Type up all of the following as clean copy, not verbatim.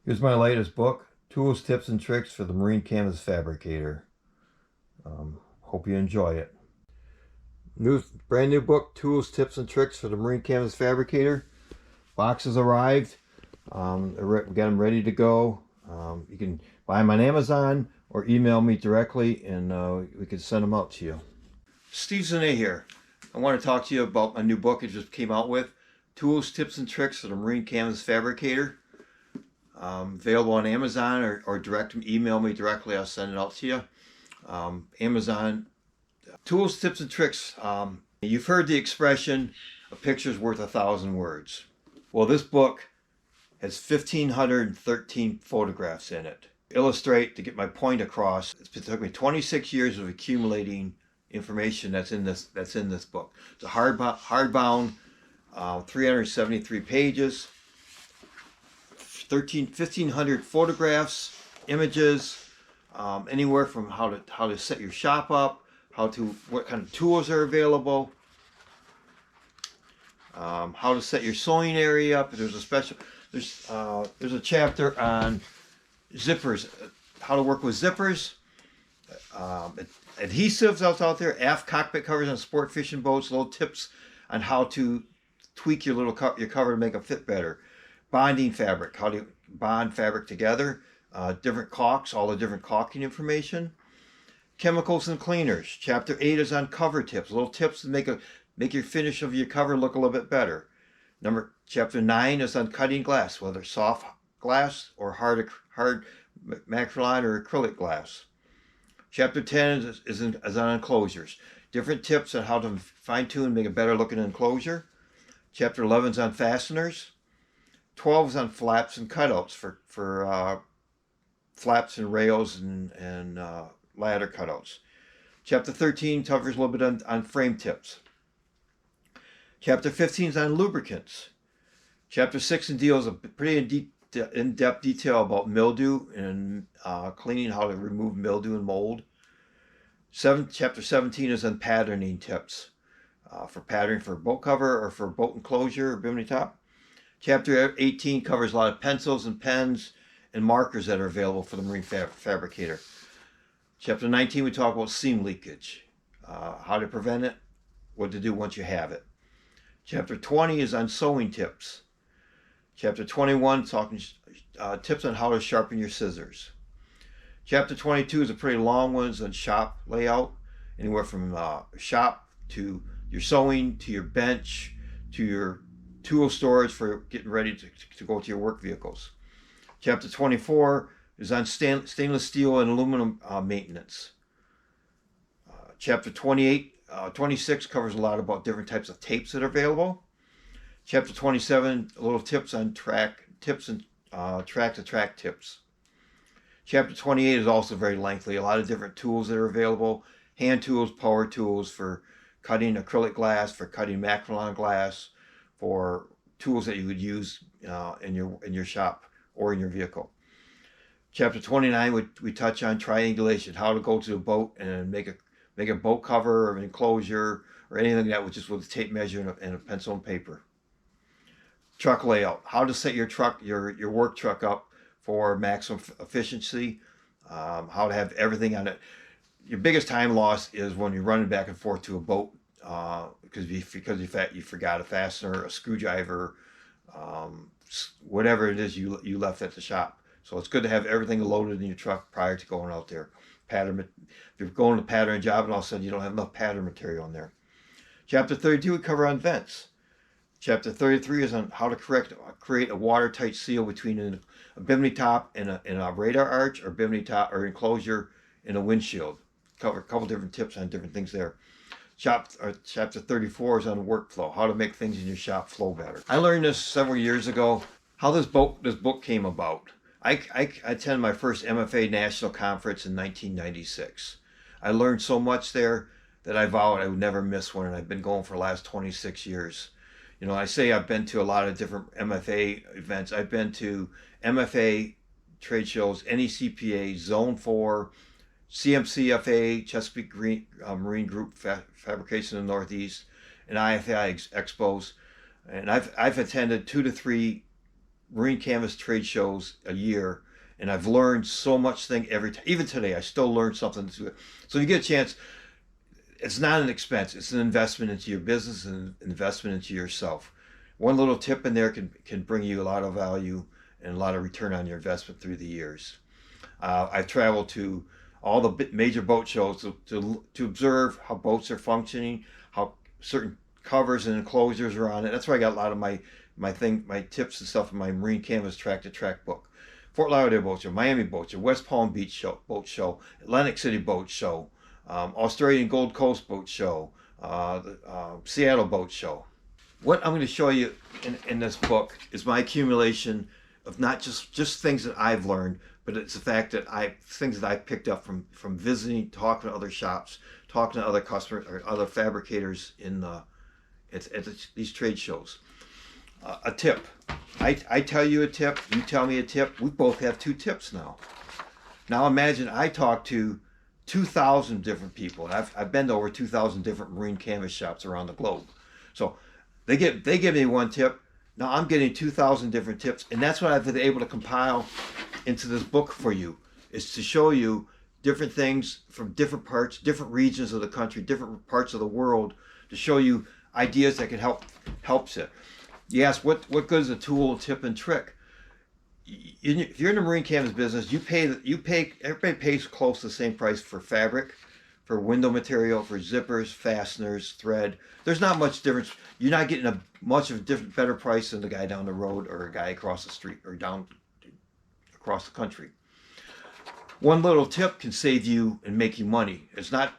Here's my latest book, Tools, Tips, and Tricks for the Marine Canvas Fabricator. Hope you enjoy it. Brand new book, Tools, Tips, and Tricks for the Marine Canvas Fabricator. Boxes arrived. We got them ready to go. You can buy them on Amazon or email me directly and we can send them out to you. Steve Zane here. I want to talk to you about my new book I just came out with, Tools, Tips, and Tricks for the Marine Canvas Fabricator. Available on Amazon or email me directly. I'll send it out to you. Amazon. Tools, Tips, and Tricks. You've heard the expression, a picture's worth 1,000 words. Well, this book has 1,513 photographs in it. Illustrate to get my point across. It took me 26 years of accumulating information that's in this book. It's a hardbound, 373 pages. 1,500 photographs, images, anywhere from how to set your shop up, what kind of tools are available, how to set your sewing area up. There's a chapter on zippers, how to work with zippers, adhesives out there, aft cockpit covers on sport fishing boats, little tips on how to tweak your cover to make it fit better. Bonding fabric, how to bond fabric together, different caulks, all the different caulking information. Chemicals and cleaners. Chapter 8 is on cover tips, little tips to make your finish of your cover look a little bit better. Chapter 9 is on cutting glass, whether soft glass or hard macrolide or acrylic glass. Chapter 10 is on enclosures. Different tips on how to fine-tune and make a better looking enclosure. Chapter 11 is on fasteners. 12 is on flaps and cutouts for flaps and rails and ladder cutouts. Chapter 13 covers a little bit on frame tips. Chapter 15 is on lubricants. Chapter 6 deals a pretty in-depth detail about mildew and cleaning, how to remove mildew and mold. Chapter 17 is on patterning tips for patterning for boat cover or for boat enclosure or bimini top. Chapter 18 covers a lot of pencils and pens and markers that are available for the Marine Fabricator. Chapter 19, we talk about seam leakage, how to prevent it, what to do once you have it. Chapter 20 is on sewing tips. Chapter 21, talking tips on how to sharpen your scissors. Chapter 22 is a pretty long one, it's on shop layout, anywhere from shop to your sewing, to your bench, to your tool storage for getting ready to go to your work vehicles. Chapter 24 is on stainless steel and aluminum maintenance. Chapter 26 covers a lot about different types of tapes that are available. Chapter 27, a little tips on track to track tips. Chapter 28 is also very lengthy. A lot of different tools that are available. Hand tools, power tools for cutting acrylic glass, for cutting macrolide glass, for tools that you would use in your shop or in your vehicle. Chapter 29, we touch on triangulation, how to go to a boat and make a boat cover or an enclosure or anything like that with a tape measure and a pencil and paper. Truck layout, how to set your work truck up for maximum efficiency, how to have everything on it. Your biggest time loss is when you're running back and forth to a boat because you forgot a fastener, a screwdriver, whatever it is you left at the shop. So it's good to have everything loaded in your truck prior to going out there. If you're going to pattern a job and all of a sudden you don't have enough pattern material in there. Chapter 32 we cover on vents. Chapter 33 is on how to create a watertight seal between a bimini top and a radar arch, or bimini top or enclosure in a windshield. Cover a couple different tips on different things there. Chapter 34 is on workflow, how to make things in your shop flow better. I learned this several years ago, how this book came about. I attended my first MFA national conference in 1996. I learned so much there that I vowed I would never miss one, and I've been going for the last 26 years. You know, I say I've been to a lot of different MFA events. I've been to MFA trade shows, NECPA, Zone 4, CMCFA, Chesapeake Marine Group Fabrication in the Northeast, and IFI expos. And I've attended 2 to 3 marine canvas trade shows a year, and I've learned so much thing every time. Even today, I still learn something. So if you get a chance, it's not an expense. It's an investment into your business and an investment into yourself. One little tip in there can bring you a lot of value and a lot of return on your investment through the years. I've traveled to all the major boat shows to observe how boats are functioning, how certain covers and enclosures are on it. That's where I got a lot of my tips and stuff in my Marine Canvas Track to Track book. Fort Lauderdale Boat Show, Miami Boat Show, West Palm Beach Boat Show, Atlantic City Boat Show, Australian Gold Coast Boat Show, Seattle Boat Show. What I'm going to show you in this book is my accumulation of not just things that I've learned, but it's the fact that things that I picked up from visiting, talking to other shops, talking to other customers or other fabricators at these trade shows. A tip. I tell you a tip, you tell me a tip. We both have 2 tips now. Now imagine I talk to 2,000 different people, and I've been to over 2,000 different marine canvas shops around the globe. So they give me 1 tip. Now I'm getting 2,000 different tips, and that's what I've been able to compile into this book for you. Is to show you different things from different parts, different regions of the country, different parts of the world, to show you ideas that can helps it. You ask what good is a tool, tip, and trick? If you're in the marine canvas business, everybody pays close to the same price for fabric, for window material, for zippers, fasteners, thread. There's not much difference. You're not getting much of a better price than the guy down the road or a guy across the street or down across the country. One little tip can save you and make you money. It's not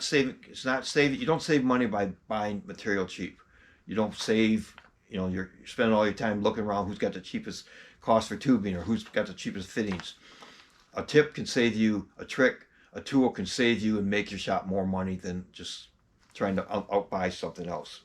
saving. You don't save money by buying material cheap. You don't save. You're spending all your time looking around who's got the cheapest cost for tubing or who's got the cheapest fittings. A tip can save you, a trick, a tool can save you and make your shop more money than just trying to outbuy something else.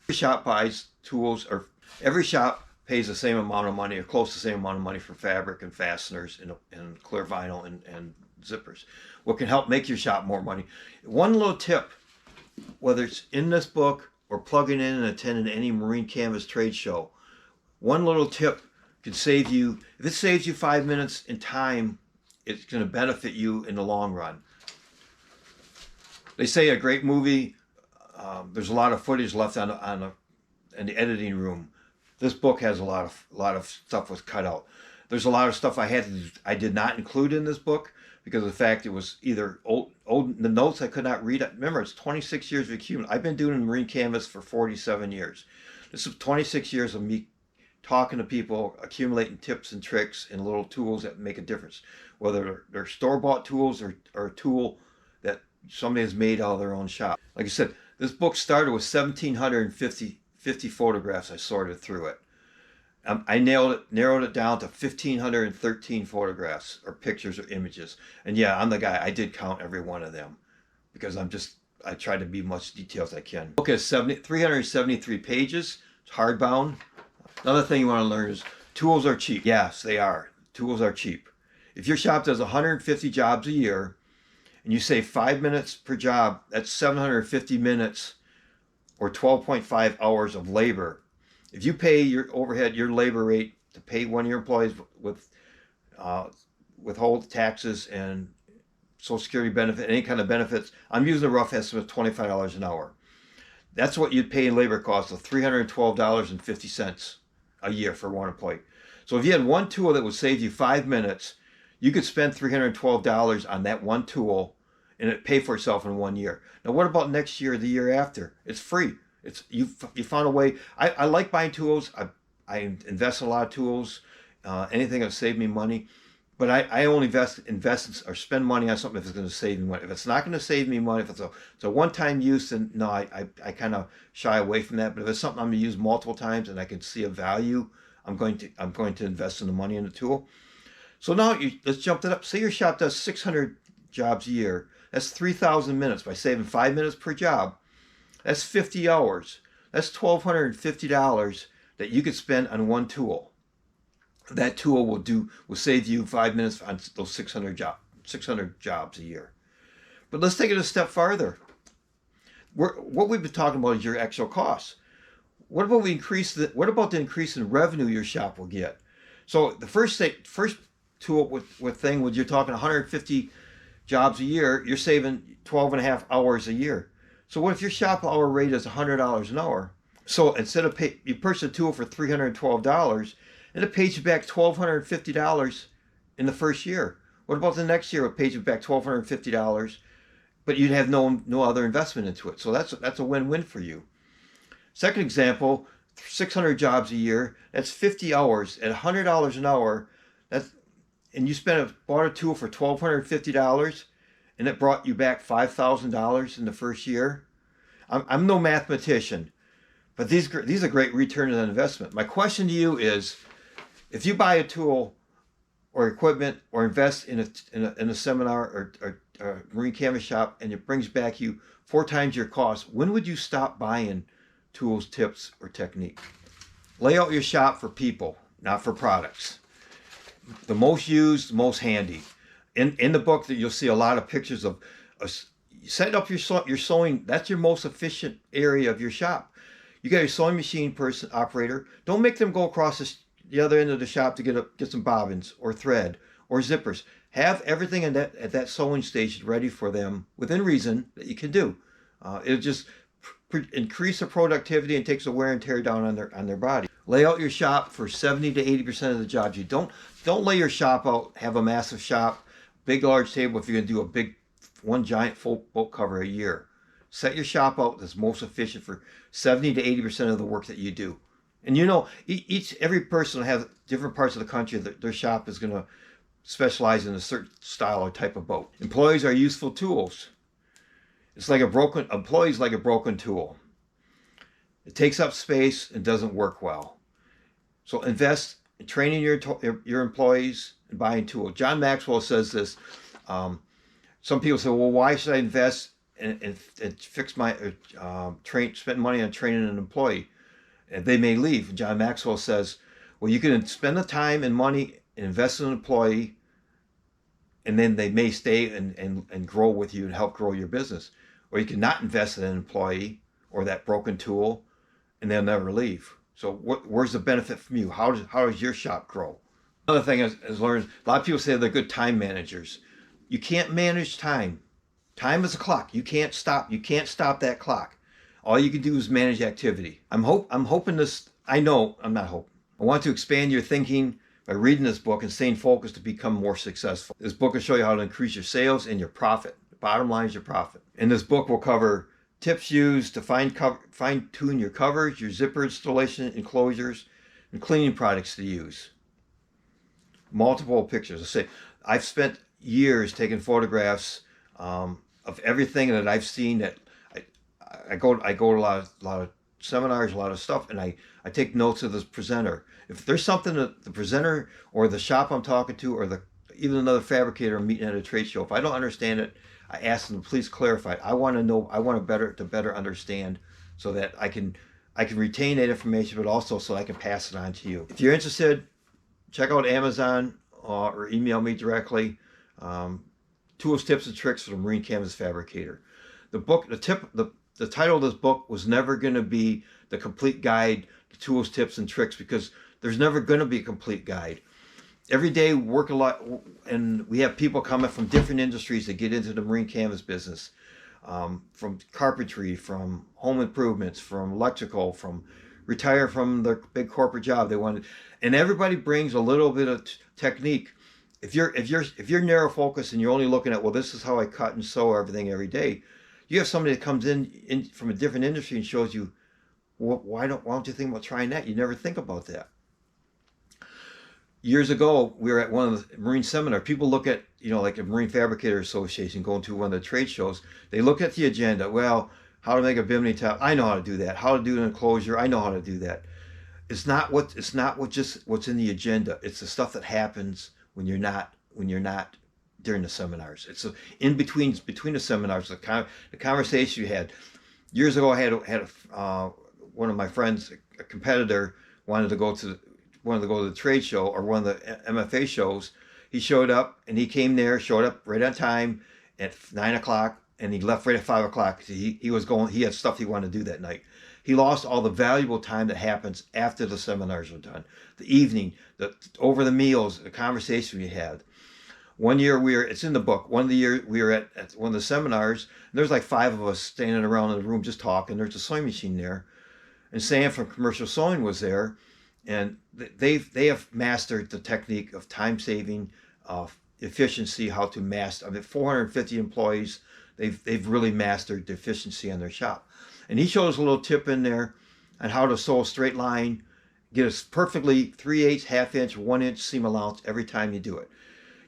Every shop buys tools, or every shop pays the same amount of money or close to the same amount of money for fabric and fasteners and clear vinyl and zippers. What can help make your shop more money? One little tip, whether it's in this book or plugging in and attending any marine canvas trade show, one little tip can save you. If it saves you 5 minutes in time, it's going to benefit you in the long run. They say a great movie, there's a lot of footage left in the editing room. This book has a lot of stuff was cut out. There's a lot of stuff I did not include in this book because of the fact it was either old the notes I could not read. Remember, it's 26 years of accumulation. I've been doing marine canvas for 47 years. This is 26 years of me talking to people, accumulating tips and tricks and little tools that make a difference. Whether they're store-bought tools or a tool that somebody has made out of their own shop. Like I said, this book started with 1,750 photographs. I sorted through it. I narrowed it down to 1,513 photographs or pictures or images. And yeah, I'm the guy. I did count every one of them because I try to be much detailed as I can. The book has 373 pages. It's hardbound. Another thing you want to learn is tools are cheap. Yes, they are. Tools are cheap. If your shop does 150 jobs a year and you save 5 minutes per job, that's 750 minutes or 12.5 hours of labor. If you pay your overhead, your labor rate to pay one of your employees with withhold taxes and Social Security benefit, any kind of benefits, I'm using a rough estimate of $25 an hour. That's what you'd pay in labor costs of $312.50 a year for one employee. So if you had one tool that would save you 5 minutes, you could spend $312 on that one tool and it pay for itself in 1 year. Now what about next year or the year after? It's free. You found a way. I like buying tools. I invest in a lot of tools. Anything that saved me money. But I only invest or spend money on something if it's going to save me money. If it's not going to save me money, if it's a one-time use, then no, I kind of shy away from that. But if it's something I'm going to use multiple times and I can see a value, I'm going to invest in the money in the tool. So now let's jump that up. Say your shop does 600 jobs a year. That's 3,000 minutes. By saving 5 minutes per job, that's 50 hours. That's $1,250 that you could spend on one tool. That tool will save you 5 minutes on those 600 jobs a year. But let's take it a step farther. What we've been talking about is your actual costs. what about the increase in revenue your shop will get? So the first tool with thing when you're talking 150 jobs a year, you're saving 12 and a half hours a year. So what if your shop hour rate is $100 an hour? So instead of you purchase a tool for $312, and it pays you back $1,250 in the first year. What about the next year? It pays you back $1,250, but you'd have no other investment into it. So that's a win-win for you. Second example, 600 jobs a year. That's 50 hours at $100 an hour. And you bought a tool for $1,250, and it brought you back $5,000 in the first year. I'm no mathematician, but these are great returns on investment. My question to you is, if you buy a tool or equipment or invest in a seminar or a marine canvas shop and it brings back you 4 times your cost, when would you stop buying tools, tips, or technique? Lay out your shop for people, not for products. The most used, the most handy. In the book, that you'll see a lot of pictures of set up your sewing. That's your most efficient area of your shop. You got your sewing machine operator. Don't make them go across the other end of the shop to get some bobbins or thread or zippers. Have everything at that sewing station ready for them within reason that you can do. It'll just increase the productivity and takes the wear and tear down on their body. Lay out your shop for 70 to 80% of the jobs. You don't lay your shop out. Have a massive shop, big large table if you're going to do one giant full boat cover a year. Set your shop out that's most efficient for 70 to 80% of the work that you do. And every person will have different parts of the country that their shop is going to specialize in a certain style or type of boat. Employees are useful tools. Employees like a broken tool. It takes up space and doesn't work well. So invest in training your employees and buying tools. John Maxwell says this. Some people say, well, why should I invest and fix spend money on training an employee? And they may leave. John Maxwell says, well, you can spend the time and money and invest in an employee, and then they may stay and grow with you and help grow your business. Or you can not invest in an employee or that broken tool, and they'll never leave. So where's the benefit from you? How does your shop grow? Another thing is learned, a lot of people say they're good time managers. You can't manage time. Time is a clock. You can't stop that clock. All you can do is manage activity. I'm hoping this, I know, I'm not hoping. I want to expand your thinking by reading this book and staying focused to become more successful. This book will show you how to increase your sales and your profit. The bottom line is your profit. And this book will cover tips used to fine-tune your covers, your zipper installation, enclosures, and cleaning products to use. Multiple pictures. I say I've spent years taking photographs of everything that I've seen. That I go to a lot of seminars, a lot of stuff, and I take notes of the presenter. If there's something that the presenter or the shop I'm talking to or even another fabricator I'm meeting at a trade show, if I don't understand it, I ask them to please clarify it. I want to know. I want to better understand so that I can retain that information, but also so I can pass it on to you. If you're interested, check out Amazon or email me directly. Tools, tips, and tricks for the Marine Canvas Fabricator. The title of this book was never going to be the complete guide to tools, tips, and tricks, because there's never going to be a complete guide. Every day we work a lot, and we have people coming from different industries that get into the marine canvas business, from carpentry, from home improvements, from electrical, from retire from their big corporate job they wanted, and everybody brings a little bit of technique. If you're narrow focused and you're only looking at, well, this is how I cut and sew everything every day, you have somebody that comes in from a different industry and shows you, well, why don't you think about trying that? You never think about that. Years ago, we were at one of the marine seminars. People look at, like a Marine Fabricator Association, going to one of the trade shows. They look at the agenda. Well, how to make a bimini top? I know how to do that. How to do an enclosure? I know how to do that. It's not just what's in the agenda. It's the stuff that happens when you're not during the seminars. It's in between the seminars. The conversation you had. Years ago, I had one of my friends, a competitor, wanted to go to the trade show or one of the MFA shows. He showed up and showed up right on time at 9 o'clock, and he left right at 5 o'clock. He had stuff he wanted to do that night. He lost all the valuable time that happens after the seminars are done. The evening, over the meals, the conversation we had. One year it's in the book, one of the year we were at one of the seminars, and there's like 5 of us standing around in the room just talking. There's a sewing machine there. And Sam from Commercial Sewing was there, and they have mastered the technique of time saving, efficiency, how to master. I mean, 450 employees. They've really mastered the efficiency on their shop. And he shows a little tip in there on how to sew a straight line, get a perfectly 3/8, ½ inch, 1 inch seam allowance every time you do it.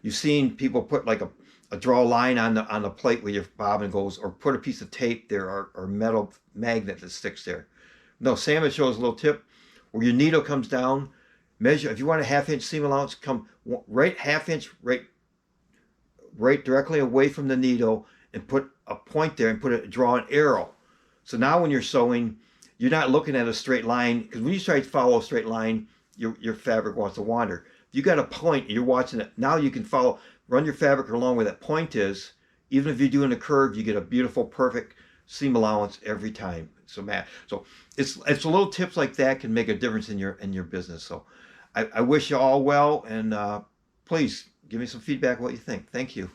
You've seen people put like a draw line on the plate where your bobbin goes, or put a piece of tape there, or metal magnet that sticks there. No, Sam shows a little tip where your needle comes down. Measure, if you want a ½ inch seam allowance, come right ½ inch right directly away from the needle, and put a point there, and draw an arrow. So now when you're sewing, you're not looking at a straight line, because when you try to follow a straight line, your fabric wants to wander. If you got a point, you're watching it. Now you can run your fabric along where that point is. Even if you're doing a curve, you get a beautiful, perfect seam allowance every time. So it's little tips like that can make a difference in your business. So I wish you all well, and please give me some feedback what you think. Thank you.